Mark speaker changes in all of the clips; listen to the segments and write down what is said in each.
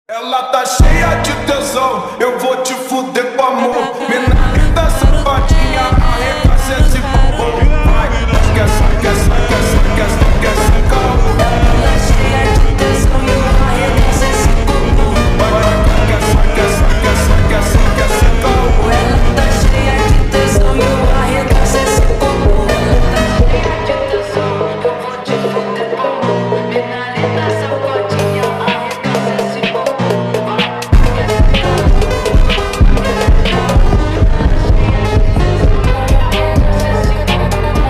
Speaker 1: Ela tá cheia de tesão, eu vou te fuder com amor. Mina linda, safadinha, arregaça esse bumbum. Vai, esquece, calma.
Speaker 2: Ela é cheia de tesão e eu arregaço esse bumbum.
Speaker 1: Esquece, calma.
Speaker 2: Ela tá cheia de tesão e eu arregaço esse bumbum. Ela tá cheia de tesão, eu vou te fuder com amor. Mina linda, safadinha, arregaça esse bumbum.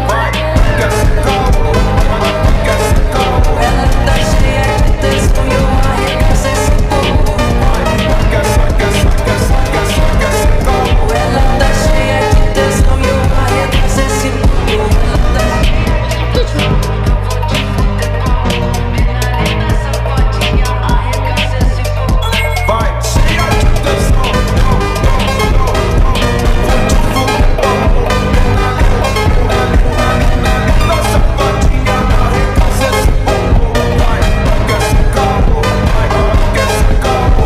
Speaker 1: Vai, esquece, calma.
Speaker 2: Ela tá cheia de tesão e eu arregaço esse bumbum.
Speaker 1: Esquece, calma.
Speaker 2: Ela tá cheia de tesão e eu arregaço esse bumbum. Ela tá cheia de tesão, eu vou te fuder com amor. Mina linda, safadinha, arregaça esse bumbum.
Speaker 1: Vai, cheia de tesão. Vou te fuder com amor. Linda, safadinha, arregaça esse bumbum. Vai, esquece, calma. Esquece, calma.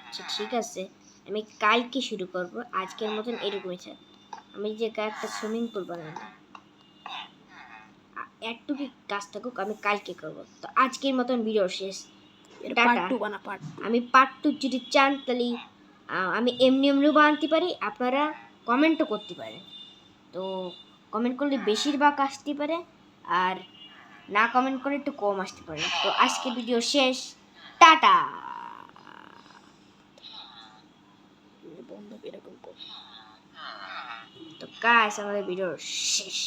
Speaker 3: আচ্ছা ঠিক আছে, আমি কালকে শুরু করব। আজকের মতন এরকমই থাক। আমি যে একটা সুইমিং পুল বানাবো, একটুকু কাজ থাকুক, আমি কালকে করব। তো আজকের মতন ভিডিও শেষ। টাটা। আমি পার্ট 2 যদি চান তাহলে আমি এমনিও বানাতে পারি, আপনারা কমেন্টও করতে পারেন। তো কমেন্ট করলে বেশিরভাগ আসতে পারে, আর না কমেন্ট করে একটু কম আসতে পারে। তো আজকে ভিডিও শেষ। টাটা। তো গাইস, আমাদের ভিডিও শেষ।